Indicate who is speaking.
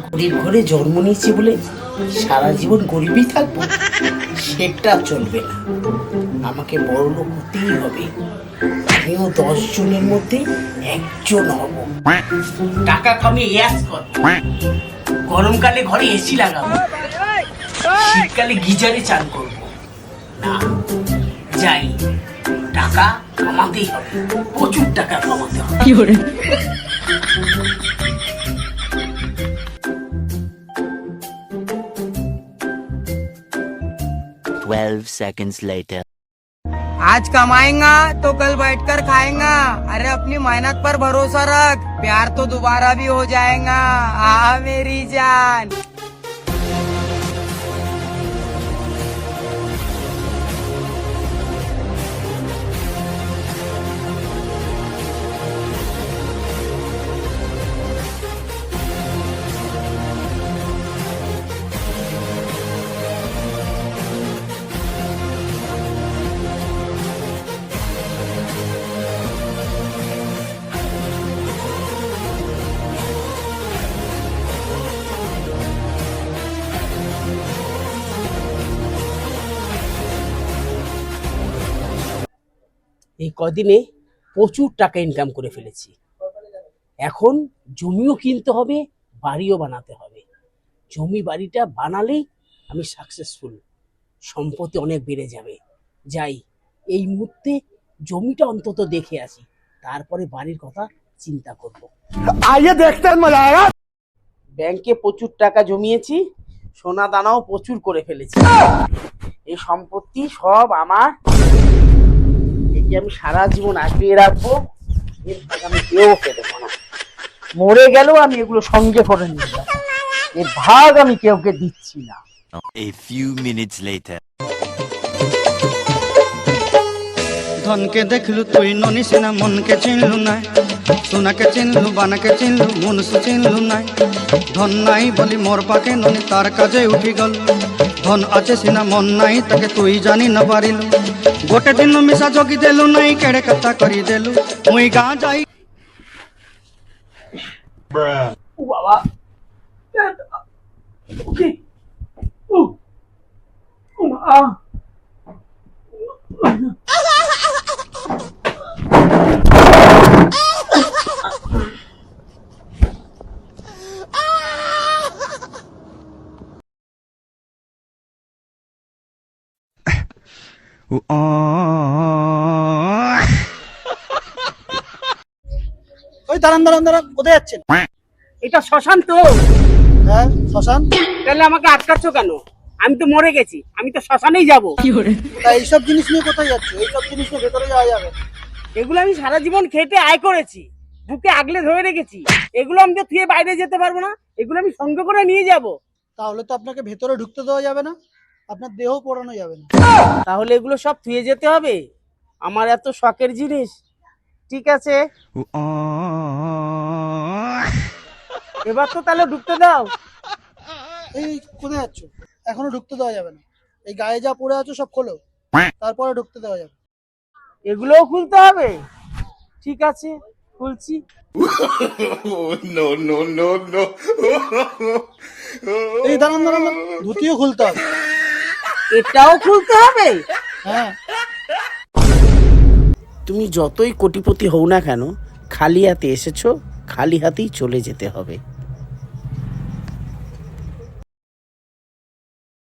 Speaker 1: গরিব ঘরে জন্ম নিয়েছি বলে সারা জীবন গরিবই থাকবো, সেটা চলবে না। আমাকে বড় লোক হতেই হবে। আমিও 10 জনের মধ্যে একজন হব। টাকা কামিয়ে ইয়াস করব। গরমকালে ঘরে এসি লাগাবো, শীতকালে গিজারে চান করব। না, যাই, টাকা কামাতেই হবে, প্রচুর টাকা কামাতে হবে।
Speaker 2: 12 seconds later.
Speaker 3: आज कमाएगा तो कल बैठकर खाएगा। अरे अपनी मेहनत पर भरोसा रख, प्यार तो दोबारा भी हो जाएगा। आ मेरी जान।
Speaker 1: এই কদিনে প্রচুর টাকা ইনকাম করে ফেলেছি। এখন জমিও কিনতে হবে, বাড়িও বানাতে হবে। জমি বাড়িটা বানালেই আমি সাকসেসফুল, সম্পত্তি অনেক বেড়ে যাবে। যাই, এই মুহূর্তে জমিটা অন্তত দেখে আসি, তারপরে বাড়ির কথা চিন্তা করব।
Speaker 4: आइए देखते हैं मजा आएगा।
Speaker 1: ব্যাংকে প্রচুর টাকা জমিয়েছি, সোনা দানাও প্রচুর করে ফেলেছি। এই সম্পত্তি সব আমার, একে আমি সারা জীবন আগিয়ে রাখবো। এর ভাগ আমি কেউ দেবো না, মরে গেলেও আমি এগুলো সঙ্গে করে নিয়ে যাবো। এর ভাগ আমি কেউকে দিচ্ছি না।
Speaker 2: A few minutes later.
Speaker 5: ধনকে দেখলু তুই ননিস না, মনকে চিনলু না, সোনাকে চিনলু, বানাকে চিনলু, মনুষ্য চিনলু নাই। ধন নাই বলি মোর পাকে ননি তার কাজে উঠি গল। ধন আছে সিনা মন নাই, তাকে তুই জানি না পারিলু। গোটে দিন মিশা জগি দেলু নাই, কেড়ে কথা করি দেলু। মুই গাঁ যাই
Speaker 1: ও বাবা, ওকে, ও মা,
Speaker 4: ওই দাঁড়ান দাঁড়ান দাঁড়ান, কোথায় যাচ্ছেন?
Speaker 1: এটা শ্মশান তো?
Speaker 4: হ্যাঁ, শ্মশান।
Speaker 1: তাহলে আমাকে আটকাচ্ছ কেন? আমি তো মরে গেছি, আমি তো শ্মশানেই যাবো।
Speaker 4: তা এইসব জিনিস নিয়ে কোথায় যাচ্ছ? এইসব জিনিস নিয়ে ভেতরে যাওয়া যাবে?
Speaker 1: এগুলো আমি সারা জীবন খেটে আয় করেছি, বুকে আগলে ধরে রেখেছি। এগুলো আমি তো থুয়ে বাইরে যেতে পারবো না, এগুলো আমি সঙ্গে করে নিয়ে যাব।
Speaker 4: তাহলে তো আপনাকে ভেতরে ঢুকতে দেওয়া যাবে না, আপনার দেহ পোড়ানো যাবে না।
Speaker 1: তাহলে এগুলো সব থুয়ে যেতে হবে? আমার এত শখের জিনিস। ঠিক আছে, এবার তো তাহলে ঢুকতে দাও।
Speaker 4: এই কোথায় যাচ্ছ? এখনো ঢুকতে দেওয়া যাবে না। এই গায়ে যা পড়ে আছো সব খোলো, তারপরে ঢুকতে দেওয়া যাবে।
Speaker 1: এগুলোও খুলতে হবে? ঠিক আছে, খুলছি।
Speaker 4: এই দাঁড়ান দাঁড়ান দাঁড়ান, ধুতিও খুলতে হবে।
Speaker 1: এটাও খুলতে হবে?
Speaker 4: হ্যাঁ।
Speaker 1: তুমি যতই কোটিপতি হও না কেন, খালি হাতে এসেছো, খালি হাতেই চলে যেতে হবে।